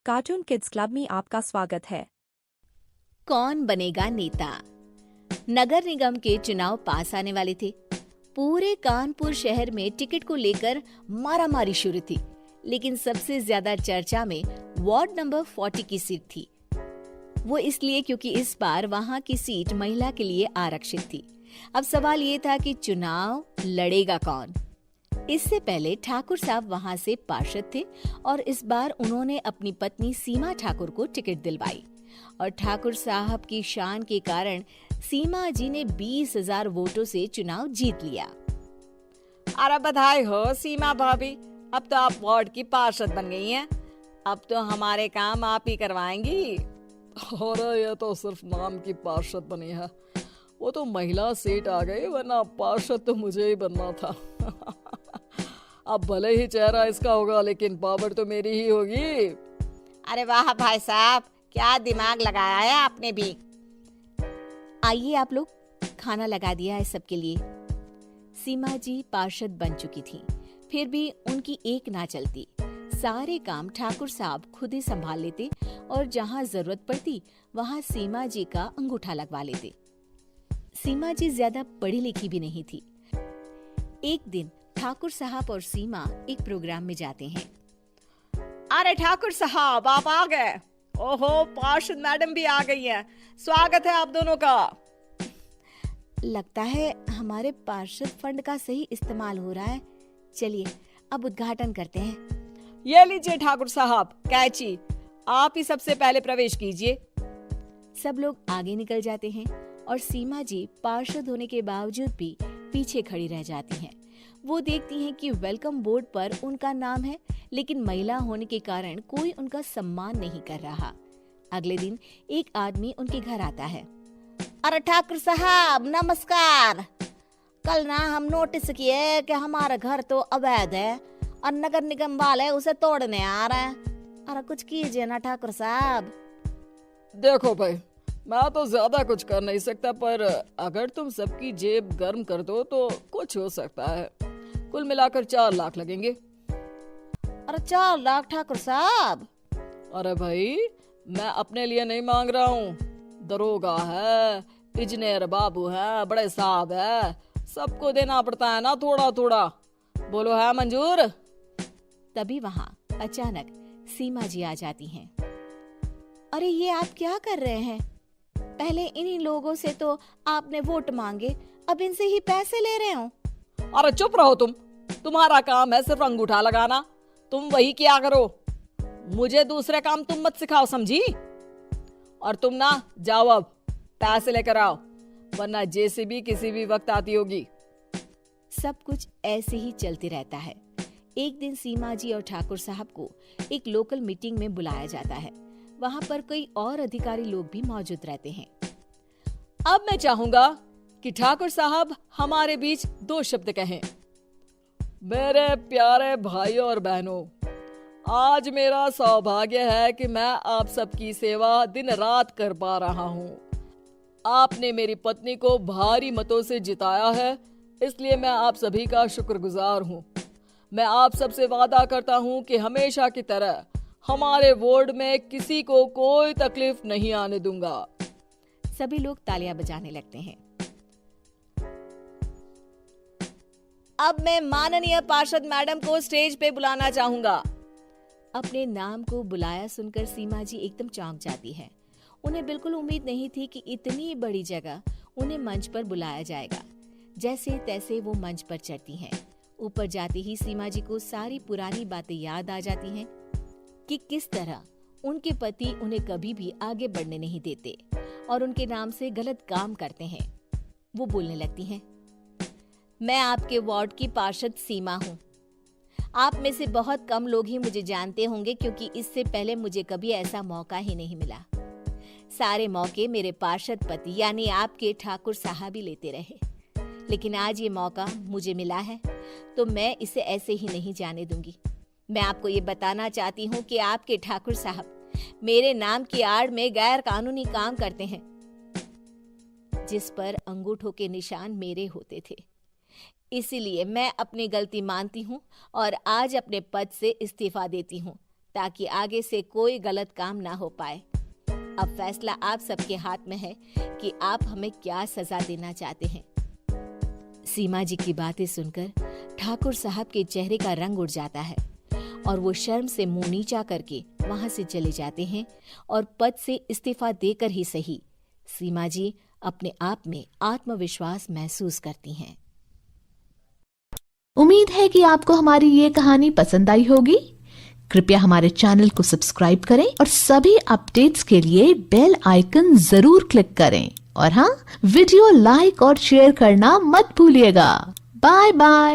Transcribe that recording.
Cartoon kids club में आपका स्वागत है। कौन बनेगा नेता? नगर निगम के चुनाव पास आने वाले थे। पूरे कानपुर शहर में टिकट को लेकर मारामारी शुरू थी, लेकिन सबसे ज्यादा चर्चा में वार्ड नंबर 40 की सीट थी। वो इसलिए क्योंकि इस बार वहां की सीट महिला के लिए आरक्षित थी। अब सवाल ये था कि चुनाव लड़ेगा कौन। इससे पहले ठाकुर साहब वहां से पार्षद थे और इस बार उन्होंने अपनी पत्नी सीमा ठाकुर को टिकट दिलवाई और ठाकुर साहब की शान के कारण सीमा जी ने 20,000 वोटों से चुनाव जीत लिया। अरे बधाई हो सीमा भाभी, अब तो आप वार्ड की पार्षद बन गई हैं। अब तो हमारे काम आप ही करवाएंगी। अरे ये तो सिर्फ नाम की पार्षद बनी है, वो तो महिला सीट आ गई, वरना पार्षद तो मुझे ही बनना था। अब भले ही चेहरा इसका होगा, लेकिन पावर तो मेरी ही होगी। अरे वाह भाई साहब, क्या दिमाग लगाया है आपने भी। आइए आप लोग, खाना लगा दिया है सबके लिए। सीमा जी पार्षद बन चुकी थी, फिर भी उनकी एक ना चलती। सारे काम ठाकुर साहब खुद ही संभाल लेते और जहाँ जरूरत पड़ती वहाँ सीमा जी का अंगूठा लगवा लेते। सीमा जी ज्यादा पढ़ी लिखी भी नहीं थी। एक दिन ठाकुर साहब और सीमा एक प्रोग्राम में जाते हैं। अरे ठाकुर साहब, आप आ गए। ओहो, पार्षद मैडम भी आ गई हैं। स्वागत है आप दोनों का। लगता है हमारे पार्षद फंड का सही इस्तेमाल हो रहा है। चलिए अब उद्घाटन करते हैं। ये लीजिए ठाकुर साहब कैची, आप ही सबसे पहले प्रवेश कीजिए। सब लोग आगे निकल जाते हैं और सीमा जी पार्षद होने के बावजूद भी पीछे खड़ी रह जाती हैं। वो देखती हैं कि वेलकम बोर्ड पर उनका नाम है, लेकिन महिला होने के कारण कोई उनका सम्मान नहीं कर रहा। अगले दिन एक आदमी उनके घर आता है। अरे ठाकुर साहब नमस्कार। कल ना हम नोटिस किए कि हमारा घर तो अवैध है और नगर निगम वाले उसे तोड़ने आ रहे हैं। अरे कुछ कीजिए ना ठाकुर साहब। देखो भाई, मैं तो ज्यादा कुछ कर नहीं सकता, पर अगर तुम सबकी जेब गर्म कर दो तो कुछ हो सकता है। कुल मिलाकर 4 लाख लगेंगे। अरे 4 लाख ठाकुर साहब? अरे भाई, मैं अपने लिए नहीं मांग रहा हूँ। दरोगा है, इंजीनियर बाबू है, बड़े साहब है, सबको देना पड़ता है ना थोड़ा थोड़ा। बोलो है मंजूर? तभी वहाँ अचानक सीमा जी आ जाती हैं। अरे ये आप क्या कर रहे हैं? पहले इन्हीं लोगों से तो आपने वोट मांगे, अब इनसे ही पैसे ले रहे हो। अरे चुप रहो तुम, तुम्हारा काम है सिर्फ अंगूठा लगाना, तुम वही किया करो। मुझे दूसरे काम तुम मत सिखाओ, समझी? और तुम ना जाओ, अब पैसे लेकर आओ, वरना जेसीबी किसी भी वक्त आती होगी। सब कुछ ऐसे ही चलते रहता है। एक दिन सीमा जी और ठाकुर साहब को एक लोकल मीटिंग में बुलाया जाता है। वहाँ पर कई और अधिकारी लोग भी मौजूद रहते हैं। अब मैं चाहूंगा कि ठाकुर साहब हमारे बीच 2 शब्द कहें। मेरे प्यारे भाइयों और बहनों, आज मेरा सौभाग्य है कि मैं आप सबकी सेवा दिन रात कर पा रहा हूँ। आपने मेरी पत्नी को भारी मतों से जिताया है, इसलिए मैं आप सभी का शुक्रगुजार हूँ। मैं आप सबसे वादा करता हूँ कि हमेशा की तरह हमारे वार्ड में किसी को कोई तकलीफ नहीं आने दूंगा। सभी लोग तालियां बजाने लगते हैं। अब मैं माननीय पार्षद मैडम को स्टेज पे बुलाना चाहूंगा। अपने नाम को बुलाया सुनकर सीमा जी एकदम चौंक जाती है। उन्हें बिल्कुल उम्मीद नहीं थी कि इतनी बड़ी जगह उन्हें मंच पर बुलाया जाएगा। जैसे तैसे वो मंच पर चढ़ती हैं। ऊपर जाते ही सीमा जी को सारी पुरानी बातें याद आ जाती हैं कि किस तरह उनके पति उन्हें कभी भी आगे बढ़ने नहीं देते और उनके नाम से गलत काम करते हैं। वो बोलने लगती हैं। मैं आपके वार्ड की पार्षद सीमा हूँ। आप में से बहुत कम लोग ही मुझे जानते होंगे, क्योंकि इससे पहले मुझे कभी ऐसा मौका ही नहीं मिला। सारे मौके मेरे पार्षद पति यानी आपके ठाकुर साहब ही लेते रहे, लेकिन आज ये मौका मुझे मिला है तो मैं इसे ऐसे ही नहीं जाने दूंगी। मैं आपको ये बताना चाहती हूँ कि आपके ठाकुर साहब मेरे नाम की आड़ में गैर कानूनी काम करते हैं, जिस पर अंगूठों के निशान मेरे होते थे। इसीलिए मैं अपनी गलती मानती हूँ और आज अपने पद से इस्तीफा देती हूँ, ताकि आगे से कोई गलत काम ना हो पाए। अब फैसला आप सबके हाथ में है कि आप हमें क्या सजा देना चाहते हैं। सीमा जी की बातें सुनकर ठाकुर साहब के चेहरे का रंग उड़ जाता है और वो शर्म से मुंह नीचा करके वहां से चले जाते हैं और पद से इस्तीफा देकर ही सही सीमा जी अपने आप में आत्मविश्वास महसूस करती हैं। उम्मीद है कि आपको हमारी ये कहानी पसंद आई होगी। कृपया हमारे चैनल को सब्सक्राइब करें और सभी अपडेट्स के लिए बेल आइकन जरूर क्लिक करें और हाँ, वीडियो लाइक और शेयर करना मत भूलिएगा। Bye bye.